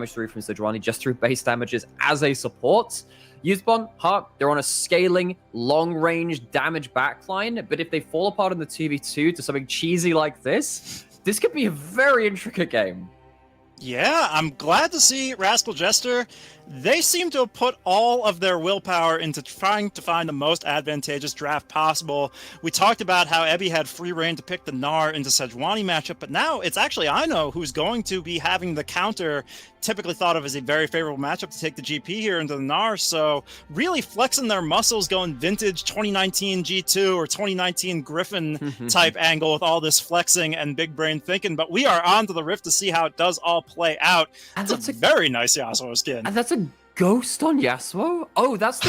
damage through from Sejuani just through base damages as a support. Yuzbon, Heart, they're on a scaling, long-range damage backline, but if they fall apart in the 2v2 to something cheesy like this could be a very intricate game. Yeah, I'm glad to see Rascal Jester. They seem to have put all of their willpower into trying to find the most advantageous draft possible. We talked about how Ebby had free reign to pick the Gnar into Sejuani matchup, but now it's actually Ino who's going to be having the counter, typically thought of as a very favorable matchup to take the GP here into the Gnar. So really flexing their muscles, going vintage 2019 G2 or 2019 Griffin type angle with all this flexing and big brain thinking. But we are on to the Rift to see how it does all play out. And that's a very nice Yasuo skin. And that's a ghost on Yasuo? Oh, this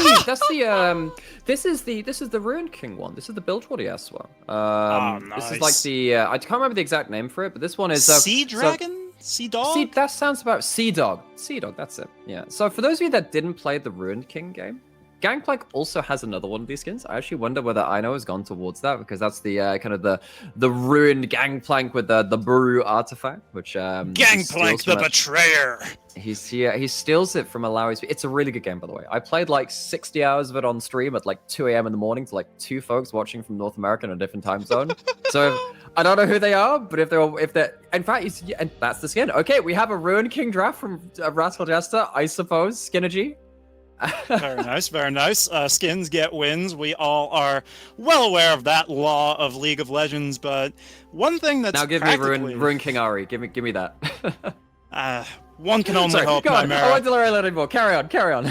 is the Ruined King one. This is the Bilgewater Yasuo. Nice. This is like the I can't remember the exact name for it, but this one is Sea Dragon? Sea Dog? That sounds about Sea Dog. Sea Dog, that's it. Yeah. So for those of you that didn't play the Ruined King game, Gangplank also has another one of these skins. I actually wonder whether Ino has gone towards that, because that's the kind of the ruined Gangplank with the Buru artifact, which Gangplank the Betrayer. He steals it from Alawi's. It's a really good game, by the way. I played like 60 hours of it on stream at like 2 a.m. in the morning to like 2 folks watching from North America in a different time zone. So I don't know who they are, but if they're in fact, and that's the skin. Okay, we have a Ruined King draft from Rascal Jester, I suppose. Skinergy. Very nice, very nice. Skins get wins. We all are well aware of that law of League of Legends, but one thing that's now give me Ruined King Ari. Give me that. One can only hope. Go on. I won't delay a little anymore. Carry on.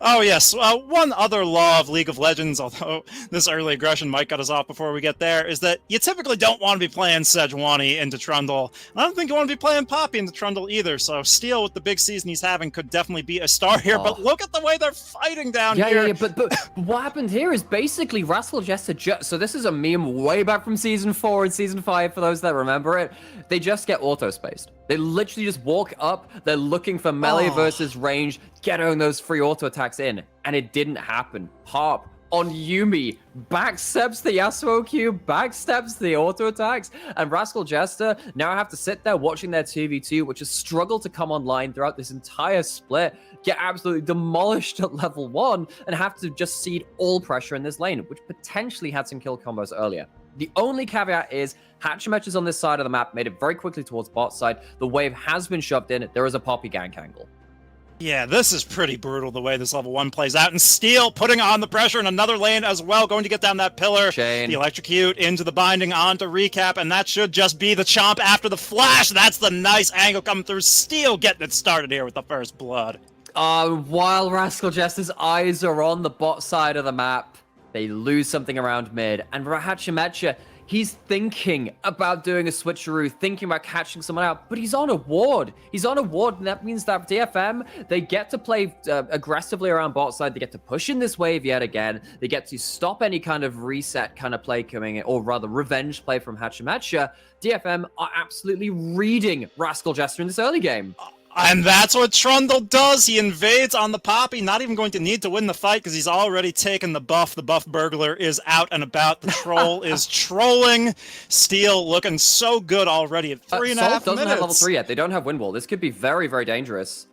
Oh, yes. One other law of League of Legends, although this early aggression might cut us off before we get there, is that you typically don't want to be playing Sejuani into Trundle. I don't think you want to be playing Poppy into Trundle either, so Steel, with the big season he's having, could definitely be a star here, but look at the way they're fighting down here. Yeah, but what happened here is basically Rascal Jester so this is a meme way back from Season 4 and Season 5, for those that remember it. They just get auto-spaced. They literally just walk up, they're looking for melee versus range, getting those free auto attacks in, and it didn't happen. Harp on Yuumi backsteps the Yasuo Q, backsteps the auto attacks, and Rascal Jester now have to sit there watching their 2v2, which has struggled to come online throughout this entire split, get absolutely demolished at level 1, and have to just cede all pressure in this lane, which potentially had some kill combos earlier. The only caveat is Hatchemetch is on this side of the map, made it very quickly towards bot side. The wave has been shoved in. There is a Poppy gank angle. Yeah, this is pretty brutal the way this level 1 plays out. And Steel putting on the pressure in another lane as well, going to get down that pillar. Chain. The electrocute into the binding onto recap, and that should just be the chomp after the flash. That's the nice angle coming through. Steel getting it started here with the first blood. While Rascal Jester's eyes are on the bot side of the map, they lose something around mid, and Hatchemetch, he's thinking about doing a switcheroo, thinking about catching someone out, but he's on a ward. He's on a ward, and that means that DFM, they get to play aggressively around bot side. They get to push in this wave yet again. They get to stop any kind of reset kind of play coming in, or rather revenge play from Hatchemetch. DFM are absolutely reading Rascal Jester in this early game. And that's what Trundle does. He invades on the Poppy, not even going to need to win the fight because he's already taken the buff. The buff burglar is out and about. The troll is trolling. Steel looking so good already at 3.5 minutes. Salt doesn't have level 3 yet. They don't have wind wall. This could be very, very dangerous.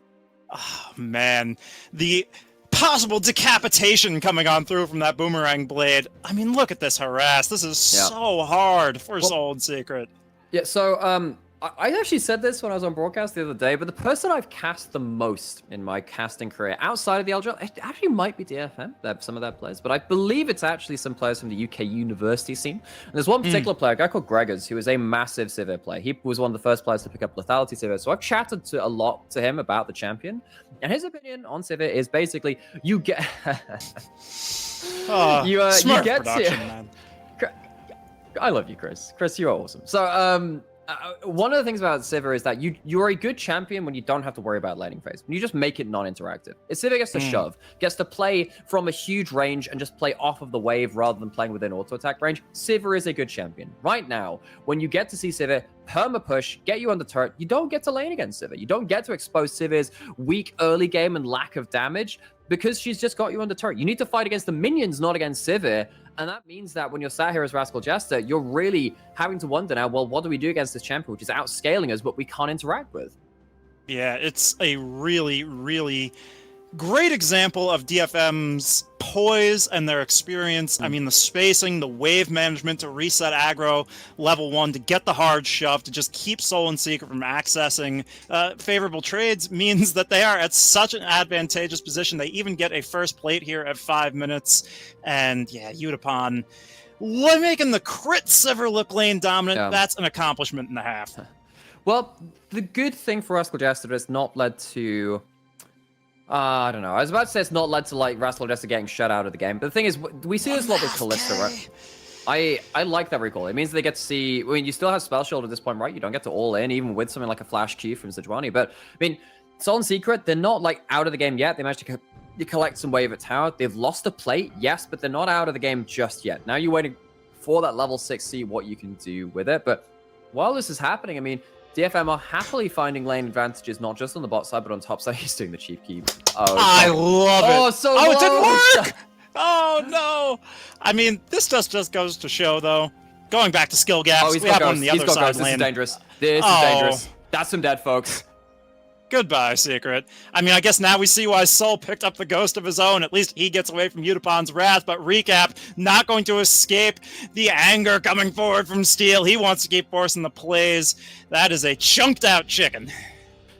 Oh, man. The possible decapitation coming on through from that boomerang blade. I mean, look at this harass. This is so hard for Soul and Secret. Yeah, so, I actually said this when I was on broadcast the other day, but the person I've cast the most in my casting career outside of the LJL, it actually might be DFM, some of their players, but I believe it's actually some players from the UK university scene. And there's one particular player, a guy called Gregors, who is a massive Sivir player. He was one of the first players to pick up Lethality Sivir, so I've chatted a lot to him about the champion, and his opinion on Sivir is basically, you get... smart get production, man. I love you, Chris. Chris, you're awesome. So, one of the things about Sivir is that you're a good champion when you don't have to worry about laning phase. When you just make it non-interactive. If Sivir gets to shove, gets to play from a huge range and just play off of the wave rather than playing within auto-attack range, Sivir is a good champion. Right now, when you get to see Sivir perma-push, get you on the turret, you don't get to lane against Sivir. You don't get to expose Sivir's weak early game and lack of damage because she's just got you on the turret. You need to fight against the minions, not against Sivir. And that means that when you're sat here as Rascal Jester, you're really having to wonder now, well, what do we do against this champion, which is outscaling us, but we can't interact with? Yeah, it's a really, really great example of DFM's poise and their experience. I mean, the spacing, the wave management to reset aggro level 1, to get the hard shove, to just keep Soul and Secret from accessing favorable trades means that they are at such an advantageous position. They even get a first plate here at 5 minutes. And yeah, Utapon making the crit Sever lip lane dominant, that's an accomplishment and a half. Well, the good thing for Rascal Jester is not led to... I don't know. I was about to say it's not led to, like, Rascal Jester getting shut out of the game. But the thing is, we see this a lot with Kalista, right? I like that recall. It means they get to see... I mean, you still have Spell Shield at this point, right? You don't get to all in, even with something like a Flash Q from Sejuani. But, I mean, Soul and Secret, they're not, like, out of the game yet. They managed to collect some wave at tower. They've lost a plate, yes, but they're not out of the game just yet. Now you're waiting for that level 6, see what you can do with it. But while this is happening, I mean... DFM are happily finding lane advantages, not just on the bot side, but on top side. He's doing the Chief Keep. Oh, I love it. Oh, so it didn't work! Oh, no. I mean, this just goes to show, though. Going back to skill gaps, we have one on the other side lane. This is dangerous. This is dangerous. That's some dead, folks. Goodbye, Secret. I mean, I guess now we see why Soul picked up the ghost of his own. At least he gets away from Utapon's wrath, but Recap not going to escape the anger coming forward from Steel. He wants to keep forcing the plays. That is a chunked out chicken.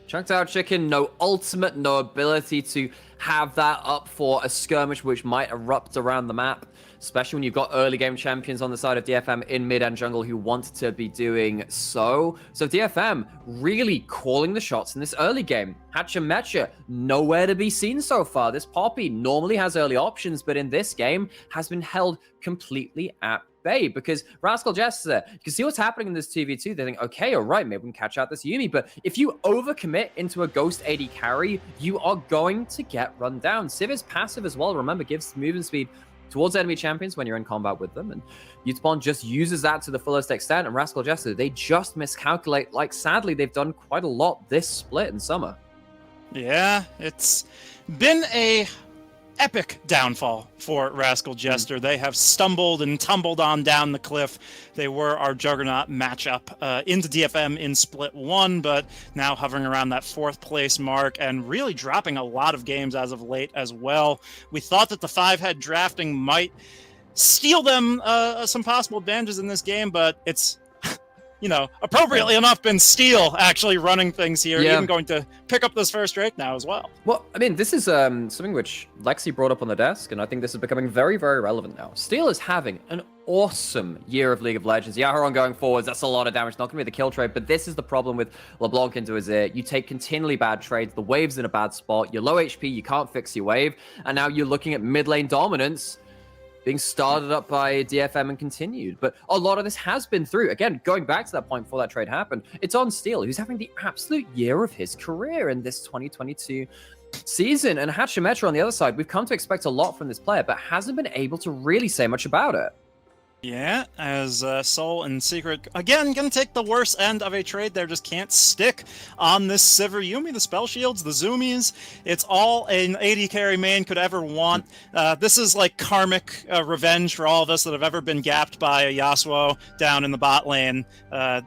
Chunked out chicken, no ultimate, no ability to have that up for a skirmish which might erupt around the map. Especially when you've got early game champions on the side of DFM in mid and jungle who want to be doing so. So DFM really calling the shots in this early game. Hatchamecha, nowhere to be seen so far. This Poppy normally has early options, but in this game has been held completely at bay because Rascal Jester, you can see what's happening in this 2v2. They think, okay, all right, maybe we can catch out this Yuumi. But if you overcommit into a Ghost AD carry, you are going to get run down. Siv's passive as well, remember, gives movement speed towards enemy champions when you're in combat with them, and Utapon just uses that to the fullest extent, and Rascal Jester, they just miscalculate, like sadly they've done quite a lot this split in summer. Yeah, it's been a epic downfall for Rascal Jester. They have stumbled and tumbled on down the cliff. They were our juggernaut matchup into DFM in Split 1, but now hovering around that 4th place mark and really dropping a lot of games as of late as well. We thought that the 5-head drafting might steal them some possible advantages in this game, but it's, you know, appropriately enough, been Steel actually running things here, even going to pick up this first rake now as well. Well, I mean, this is something which Lexi brought up on the desk, and I think this is becoming very, very relevant now. Steel is having an awesome year of League of Legends. Yaharon going forwards, that's a lot of damage, not going to be the kill trade, but this is the problem with LeBlanc into his ear. You take continually bad trades, the wave's in a bad spot, you're low HP, you can't fix your wave, and now you're looking at mid lane dominance being started up by DFM and continued. But a lot of this has been through, again, going back to that point before that trade happened, it's on Steel, who's having the absolute year of his career in this 2022 season. And Hatchametra on the other side, we've come to expect a lot from this player, but hasn't been able to really say much about it. Yeah, as Soul and Secret, again, going to take the worst end of a trade there. Just can't stick on this Sivir Yuumi, the spell shields, the zoomies. It's all an AD carry main could ever want. This is like karmic revenge for all of us that have ever been gapped by a Yasuo down in the bot lane.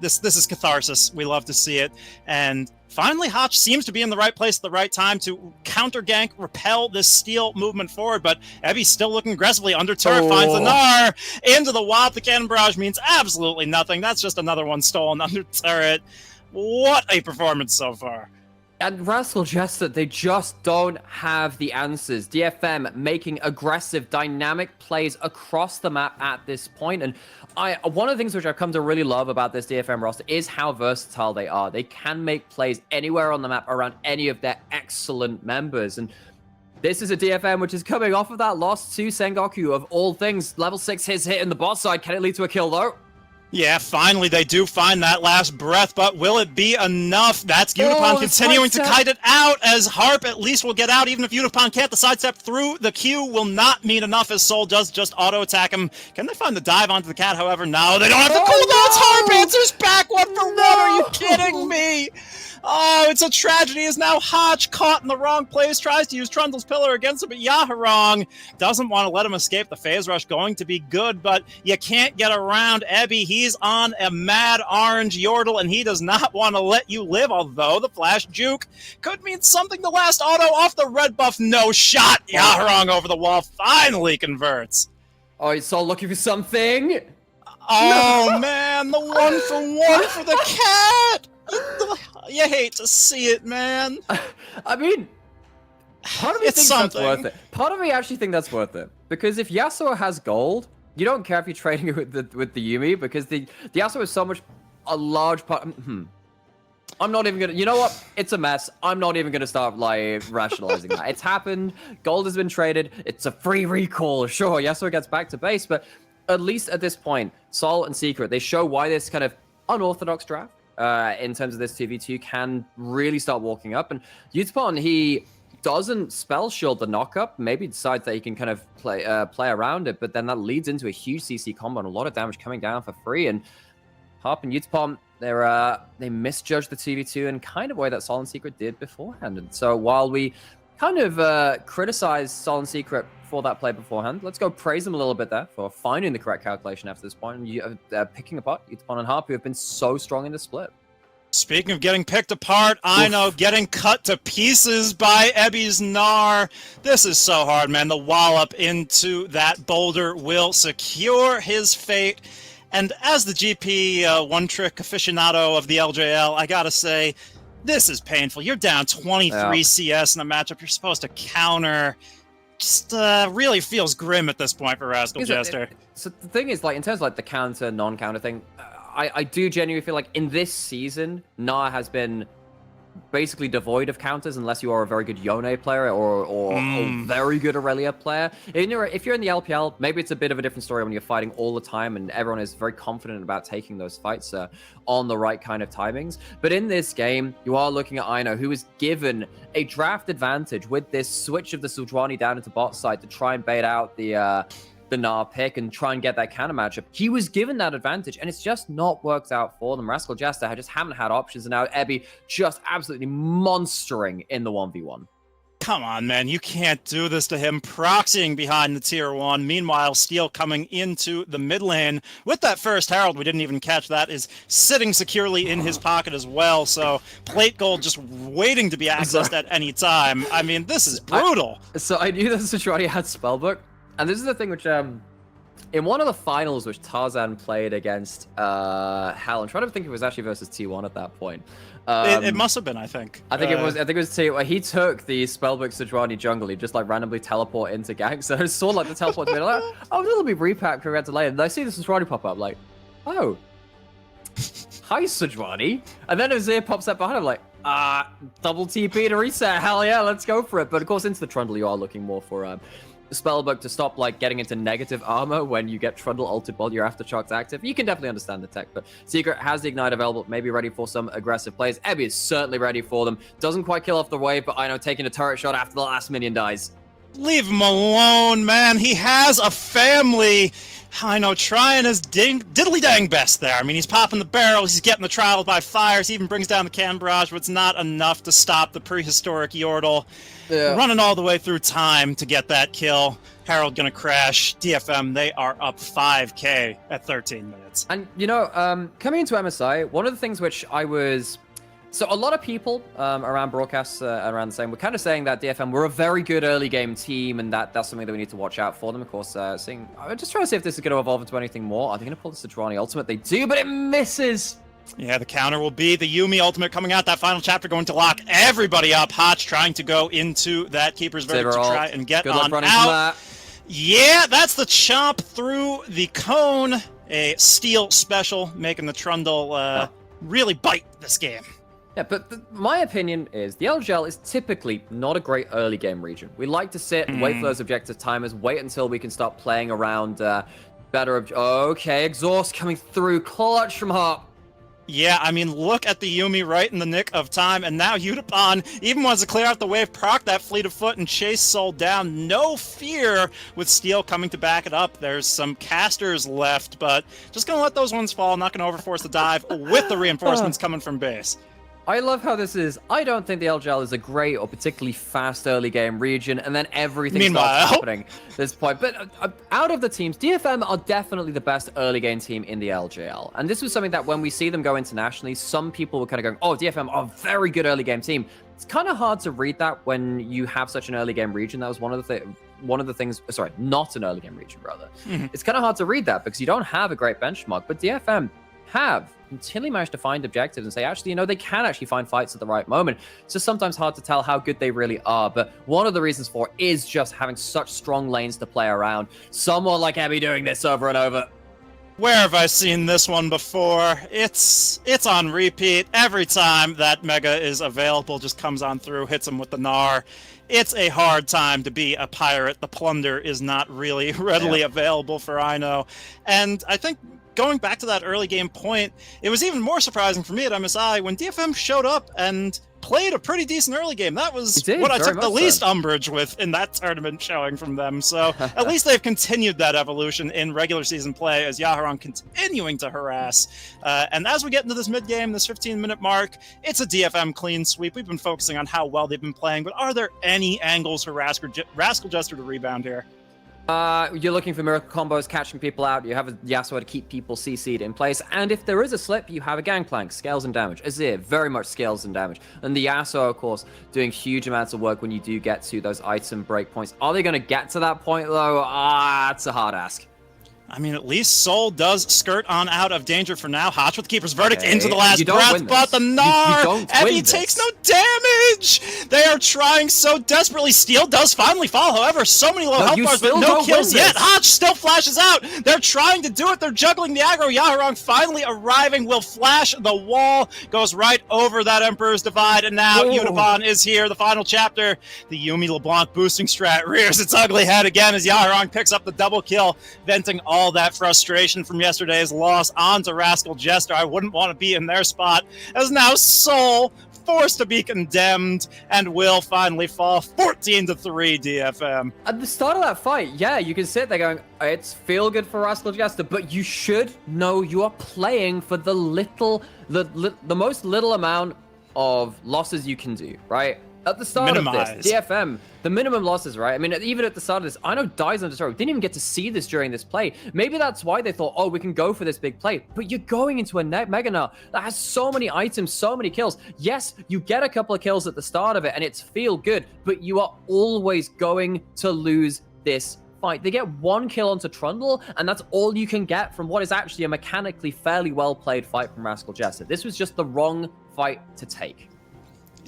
This is catharsis. We love to see it. And finally, Hotch seems to be in the right place at the right time to counter-gank, repel this Steel movement forward, but Ebby's still looking aggressively under turret, finds the Gnar into the Wop. The Cannon Barrage means absolutely nothing. That's just another one stolen under turret. What a performance so far. And Rascal Jester, they just don't have the answers. DFM making aggressive, dynamic plays across the map at this point. And one of the things which I've come to really love about this DFM roster is how versatile they are. They can make plays anywhere on the map around any of their excellent members. And this is a DFM which is coming off of that loss to Sengoku of all things. Level 6 hit in the bot side. Can it lead to a kill though? Yeah, finally they do find that last breath, but will it be enough? That's Utapon continuing to kite it out as Harp at least will get out, even if Utapon can't. The sidestep through the Q will not mean enough as Soul does just auto-attack him. Can they find the dive onto the cat, however? No, they don't have the cooldowns! Harp answers back 1 for 1! Are you kidding me? Oh, it's a tragedy. Is now Hotch caught in the wrong place, tries to use Trundle's Pillar against him, but Yaharong doesn't want to let him escape. The phase rush going to be good, but you can't get around Ebby. He's on a mad orange Yordle, and he does not want to let you live, although the flash juke could mean something. The last auto off the red buff, no shot. Yaharong over the wall, finally converts. Oh, you saw looking for something? Oh, no. Man, the 1-for-1 for the cat! You hate to see it, man. I mean, part of me thinks something. that's worth it. Part of me actually think that's worth it. Because if Yasuo has gold, you don't care if you're trading it with the Yuumi, because the Yasuo is so much a large part. I'm not even gonna. You know what? It's a mess. I'm not even gonna start like rationalizing that. It's happened. Gold has been traded. It's a free recall. Sure, Yasuo gets back to base, but at least at this point, Sol and Secret, they show why this kind of unorthodox draft in terms of this 2v2 can really start walking up. And Utapon, he doesn't spell shield the knockup. Maybe decides that he can kind of play around it, but then that leads into a huge CC combo and a lot of damage coming down for free. And Harp and Utapon, they misjudged the 2v2 in kind of way that Sol and Secret did beforehand. And so while we kind of criticized Sol and Secret for that play beforehand, let's go praise them a little bit there for finding the correct calculation after this point and picking apart Utapon and Harp, who have been so strong in the split. Speaking of getting picked apart, I know, getting cut to pieces by Ebby's Gnar. This is so hard, man. The wallop into that boulder will secure his fate. And as the GP one-trick aficionado of the LJL, I gotta say, this is painful. You're down 23 CS in a matchup you're supposed to counter. Just really feels grim at this point for Rascal Jester. So the thing is, like, in terms of like the counter, non-counter thing, I do genuinely feel like in this season, Gnar has been basically devoid of counters unless you are a very good Yone player or a very good Aurelia player. If you're in the LPL, maybe it's a bit of a different story when you're fighting all the time and everyone is very confident about taking those fights on the right kind of timings. But in this game, you are looking at Ino, who is given a draft advantage with this switch of the Sejuani down into bot side to try and bait out the Gnar pick and try and get that counter matchup. He was given that advantage, and it's just not worked out for them. Rascal Jester just haven't had options, and now Ebby just absolutely monstering in the 1v1. Come on, man. You can't do this to him. Proxying behind the tier 1. Meanwhile, Steel coming into the mid lane with that first Herald. We didn't even catch that. Is sitting securely in his pocket as well. So plate gold just waiting to be accessed at any time. I mean, this is brutal. So I knew that Sejuani had Spellbook. And this is the thing which, in one of the finals which Tarzan played against Hal, I'm trying to think if it was actually versus T1 at that point. It must have been, I think. I think it was T1. He took the Spellbook Sejuani jungle. He just like randomly teleport into gank. So I saw like the teleport to me, like, oh, it'll be repack, congratulations. And I see the Sejuani pop up, like, oh, hi Sejuani. And then Azir pops up behind him, like, double TP to reset. Hell yeah, let's go for it. But of course, into the Trundle, you are looking more for Spellbook to stop like getting into negative armor when you get Trundle ulted while your Aftershocks active. You can definitely understand the tech, but Secret has the Ignite available, maybe ready for some aggressive plays. Ebby is certainly ready for them. Doesn't quite kill off the wave, but I know taking a turret shot after the last minion dies. Leave him alone, man. He has a family. I know, trying his diddly dang best there. I mean, he's popping the barrels, he's getting the trial by fires, he even brings down the Can Barrage, but it's not enough to stop the prehistoric Yordle. Yeah. Running all the way through time to get that kill. Herald gonna crash. DFM, they are up 5k at 13 minutes. And, you know, coming into MSI, one of the things which I was... So a lot of people around broadcasts around the same were kind of saying that DFM were a very good early game team and that's something that we need to watch out for them. Of course, I'm just trying to see if this is going to evolve into anything more. Are they going to pull the Sejuani ultimate? They do, but it misses. Yeah, the counter will be the Yuumi ultimate coming out. That final chapter going to lock everybody up. Hotch trying to go into that Keeper's Verdict to try and get on out. Yeah, that's the chomp through the cone. A Steel special, making the Trundle really bite this game. Yeah, but my opinion is the LJL is typically not a great early game region. We like to sit and wait for those objective timers, wait until we can start playing around better... Okay, exhaust coming through, clutch from Harp. Yeah, I mean, look at the Yuumi right in the nick of time, and now Utapon even wants to clear out the wave, proc that fleet of foot, and chase Soul down. No fear with Steel coming to back it up. There's some casters left, but just gonna let those ones fall, not gonna overforce the dive with the reinforcements coming from base. I love how this is. I don't think the LJL is a great or particularly fast early game region, and then everything starts happening at this point. But out of the teams, DFM are definitely the best early game team in the LJL. And this was something that when we see them go internationally, some people were kind of going, oh, DFM are a very good early game team. It's kind of hard to read that when you have such an early game region. That was one of the things, sorry, not an early game region, rather. It's kind of hard to read that because you don't have a great benchmark, but DFM have continually managed to find objectives and say, actually, you know, they can actually find fights at the right moment. It's just sometimes hard to tell how good they really are, but one of the reasons for it is just having such strong lanes to play around. Someone like Abby doing this over and over. Where have I seen this one before? It's on repeat. Every time that Mega is available, just comes on through, hits him with the Gnar. It's a hard time to be a pirate. The plunder is not really readily available for Ino. And I think going back to that early game point, it was even more surprising for me at MSI when DFM showed up and played a pretty decent early game. That was what I took the least umbrage with in that tournament showing from them. So at least they've continued that evolution in regular season play as Yaharong continuing to harass. And as we get into this mid-game, this 15-minute mark, it's a DFM clean sweep. We've been focusing on how well they've been playing, but are there any angles for Rascal Jester to rebound here? You're looking for miracle combos, catching people out. You have a Yasuo to keep people CC'd in place. And if there is a slip, you have a Gangplank, scales and damage. Azir, very much scales and damage. And the Yasuo, of course, doing huge amounts of work when you do get to those item breakpoints. Are they going to get to that point, though? It's a hard ask. I mean, at least Soul does skirt on out of danger for now. Hotch with the Keeper's Verdict into the last breath, but the Gnar, Evie takes no damage! They are trying so desperately. Steel does finally fall, however, so many low health bars, but no kills yet. Hotch still flashes out. They're trying to do it. They're juggling the aggro. Yaharong finally arriving, will flash the wall, goes right over that Emperor's Divide, and now Unibon is here. The final chapter. The Yumi LeBlanc boosting strat rears its ugly head again as Yaharong picks up the double kill, venting all that frustration from yesterday's loss onto Rascal Jester. I wouldn't want to be in their spot, as now Soul forced to be condemned and will finally fall 14-3 DFM. At the start of that fight, yeah, you can sit there going, it's feel good for Rascal Jester, but you should know you are playing for the most little amount of losses you can do, right? At the start of this, DFM, the minimum losses, right? I mean, even at the start of this, I know Dies on Destroy didn't even get to see this during this play. Maybe that's why they thought, oh, we can go for this big play. But you're going into a Mega Gnar that has so many items, so many kills. Yes, you get a couple of kills at the start of it, and it's feel good, but you are always going to lose this fight. They get one kill onto Trundle, and that's all you can get from what is actually a mechanically fairly well-played fight from Rascal Jester. This was just the wrong fight to take.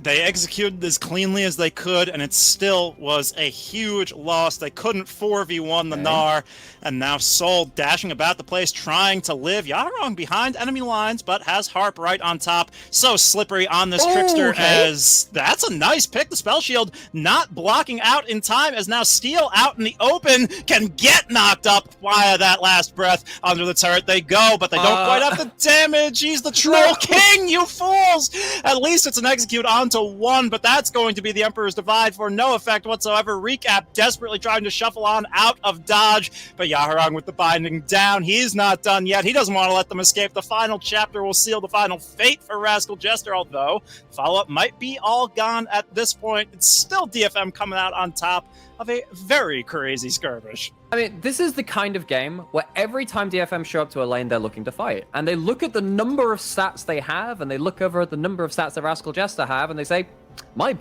They executed as cleanly as they could, and it still was a huge loss. They couldn't 4v1 the Gnar, and now Soul dashing about the place, trying to live. Yaharong behind enemy lines, but has Harp right on top. So slippery on this Trickster, as that's a nice pick. The Spell Shield not blocking out in time, as now Steel out in the open can get knocked up via that last breath. Under the turret they go, but they don't quite have the damage. He's the Troll King, you fools! At least it's an execute onto one, but that's going to be the Emperor's Divide for no effect whatsoever. Recap desperately trying to shuffle on out of dodge, but Yaharong with the binding down. He's not done yet. He doesn't want to let them escape. The final chapter will seal the final fate for Rascal Jester, although follow-up might be all gone at this point. It's still DFM coming out on top of a very crazy skirmish. I mean, this is the kind of game where every time DFM show up to a lane, they're looking to fight. And they look at the number of stats they have, and they look over at the number of stats that Rascal Jester have, and they say, my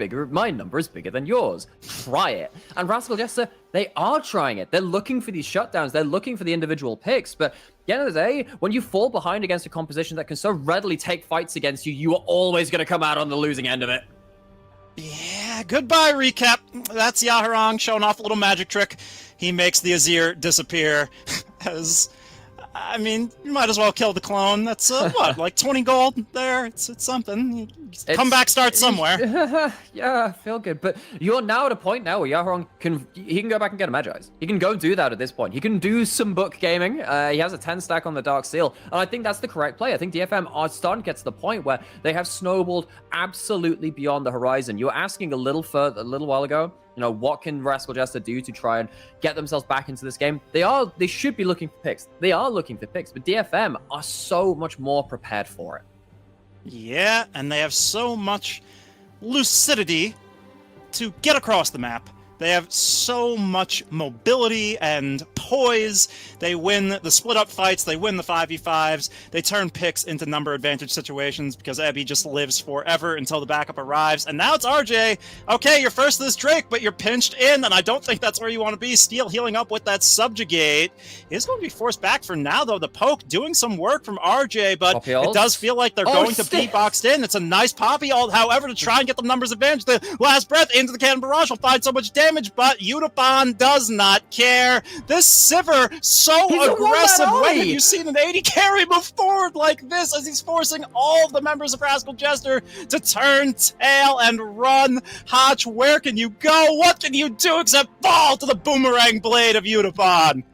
number is bigger than yours. Try it. And Rascal Jester, they are trying it. They're looking for these shutdowns. They're looking for the individual picks. But at the end of the day, when you fall behind against a composition that can so readily take fights against you, you are always going to come out on the losing end of it. Yeah, goodbye, Recap. That's Yaharong showing off a little magic trick. He makes the Azir disappear as... I mean, you might as well kill the clone. That's, what, like 20 gold there? It's something. Comeback starts somewhere. Yeah, feel good. But you're now at a point now where Yaharong can go back and get a Magi's. He can go do that at this point. He can do some book gaming. He has a 10 stack on the Dark Seal. And I think that's the correct play. I think DFM are starting to get to the point where they have snowballed absolutely beyond the horizon. You were asking a little while ago, you know, what can Rascal Jester do to try and get themselves back into this game? They should be looking for picks. They are looking for picks, but DFM are so much more prepared for it. Yeah, and they have so much lucidity to get across the map. They have so much mobility and poise. They win the split-up fights. They win the 5v5s. They turn picks into number advantage situations because Ebby just lives forever until the backup arrives. And now it's RJ. Okay, you're first to this Drake, but you're pinched in, and I don't think that's where you want to be. Steel healing up with that subjugate. Is going to be forced back for now, though. The poke doing some work from RJ, but it does feel like they're going to be boxed in. It's a nice Poppy ult, however, to try and get the numbers advantage. The last breath into the cannon barrage will find so much damage, but Utapon does not care. This Sivir, so aggressive. When have you seen an 80 carry move forward like this as he's forcing all of the members of Rascal Jester to turn tail and run? Hotch, where can you go? What can you do except fall to the boomerang blade of Utapon?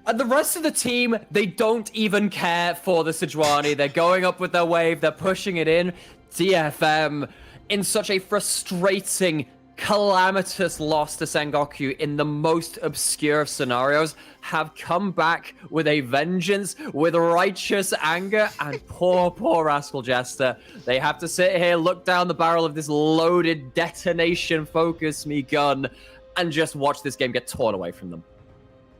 And the rest of the team, they don't even care for the Sejuani. They're going up with their wave. They're pushing it in. DFM, in such a frustrating, calamitous loss to Sengoku in the most obscure of scenarios, have come back with a vengeance, with righteous anger, and poor Rascal Jester. They have to sit here, look down the barrel of this loaded Detonation FocusMe gun, and just watch this game get torn away from them.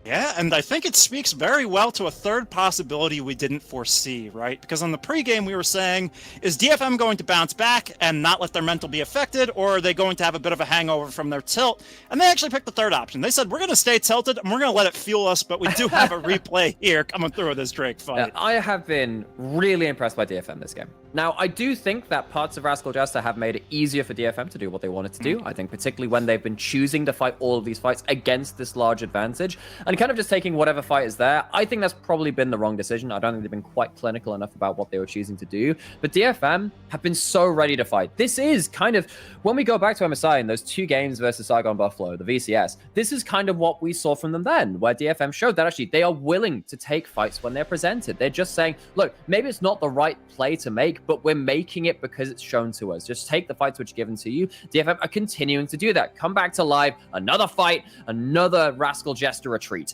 Yeah, and I think it speaks very well to a third possibility we didn't foresee, right? Because on the pregame we were saying, is DFM going to bounce back and not let their mental be affected, or are they going to have a bit of a hangover from their tilt? And they actually picked the third option. They said, we're going to stay tilted, and we're going to let it fuel us, but we do have a replay here coming through this Drake fight. I have been really impressed by DFM this game. Now, I do think that parts of Rascal Jester have made it easier for DFM to do what they wanted to do. I think particularly when they've been choosing to fight all of these fights against this large advantage, and kind of just taking whatever fight is there. I think that's probably been the wrong decision. I don't think they've been quite clinical enough about what they were choosing to do. But DFM have been so ready to fight. This is kind of, when we go back to MSI in those 2 games versus Saigon Buffalo, the VCS, this is kind of what we saw from them then, where DFM showed that actually they are willing to take fights when they're presented. They're just saying, look, maybe it's not the right play to make, but we're making it because it's shown to us. Just take the fights which are given to you. DFM are continuing to do that. Come back to live, another fight, another Rascal Jester retreat.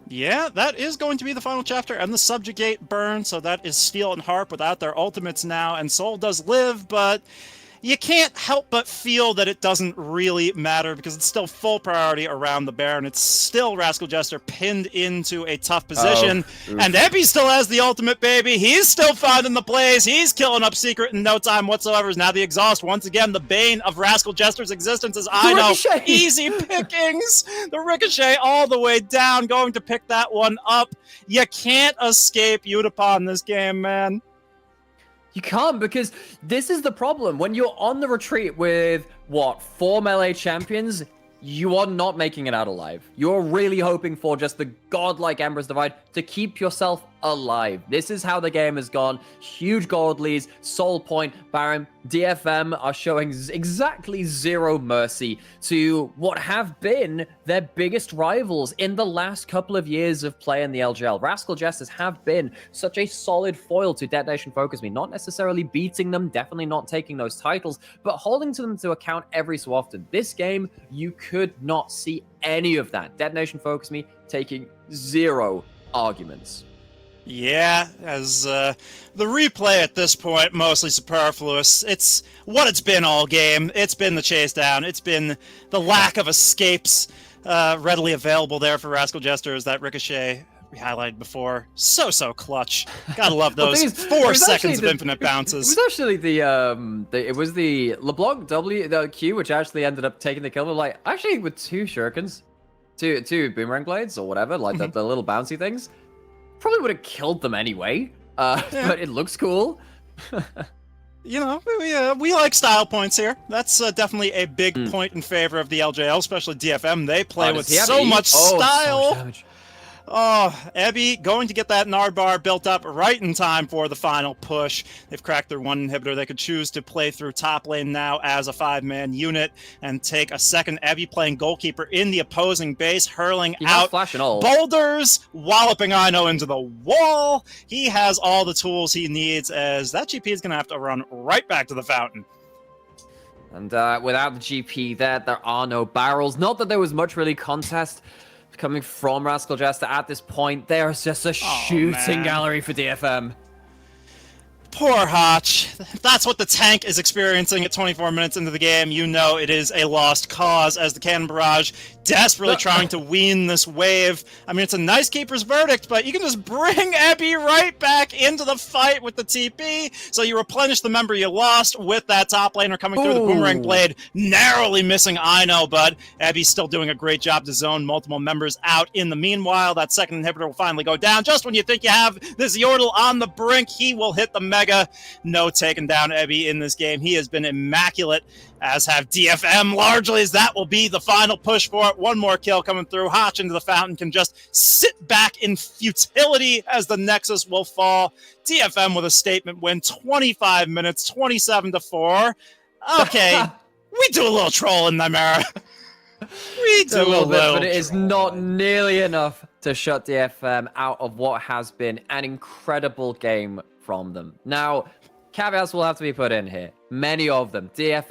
Yeah, that is going to be the final chapter, and the subjugate burn, so that is Steel and Harp without their ultimates now, and Soul does live, but you can't help but feel that it doesn't really matter because it's still full priority around the Baron. It's still Rascal Jester pinned into a tough position, and Epi still has the ultimate, baby. He's still finding the plays. He's killing up Secret in no time whatsoever. Now the exhaust, once again, the bane of Rascal Jester's existence is, I know, easy pickings. The ricochet all the way down, going to pick that one up. You can't escape Utapon this game, man. You can't, because this is the problem. When you're on the retreat with, what, 4 melee champions, you are not making it out alive. You're really hoping for just the godlike Emperor's Divide to keep yourself alive. This is how the game has gone. Huge gold leads, Soul Point, Baron, DFM are showing exactly zero mercy to what have been their biggest rivals in the last couple of years of play in the LJL. Rascal Jesters have been such a solid foil to Detonation FocusMe, not necessarily beating them, definitely not taking those titles, but holding to them to account every so often. This game, you could not see any of that. Detonation FocusMe taking zero arguments. Yeah, as the replay at this point, mostly superfluous. It's what it's been all game. It's been the chase down. It's been the lack of escapes readily available there for Rascal Jester, as that ricochet we highlighted before. So clutch. Gotta love those 4 seconds of infinite bounces. It was actually the LeBlanc W, the Q, which actually ended up taking the kill. Like, actually with 2 shurikens, two boomerang blades or whatever, like the little bouncy things. Probably would have killed them anyway, but it looks cool. You know, we like style points here. That's definitely a big point in favor of the LJL, especially DFM. They play with so much style. So much Oh, Ebby going to get that Nard bar built up right in time for the final push. They've cracked their 1 inhibitor. They could choose to play through top lane now as a 5-man unit and take a second. Ebby playing goalkeeper in the opposing base, hurling out boulders, walloping Ino into the wall. He has all the tools he needs, as that GP is going to have to run right back to the fountain. And without the GP there are no barrels. Not that there was much really contest coming from Rascal Jester at this point. There's just a shooting gallery for DFM. Poor Hotch. That's what the tank is experiencing at 24 minutes into the game. You know it is a lost cause as the Cannon Barrage desperately trying to wean this wave. I mean, it's a nice keeper's verdict, but you can just bring Ebby right back into the fight with the TP. So you replenish the member you lost with that top laner coming through. The Boomerang Blade narrowly missing Ino, but Ebby's still doing a great job to zone multiple members out. In the meanwhile, that second inhibitor will finally go down. Just when you think you have this Yordle on the brink, he will hit the Mega. No taking down Ebby in this game. He has been immaculate, as have DFM largely, as that will be the final push for it. One more kill coming through. Hotch into the fountain can just sit back in futility as the Nexus will fall. DFM with a statement win, 25 minutes, 27-4. Okay, we do a little trolling, Nymera. We do a little bit, but it is not nearly enough to shut DFM out of what has been an incredible game from them. Now, caveats will have to be put in here. Many of them. DFM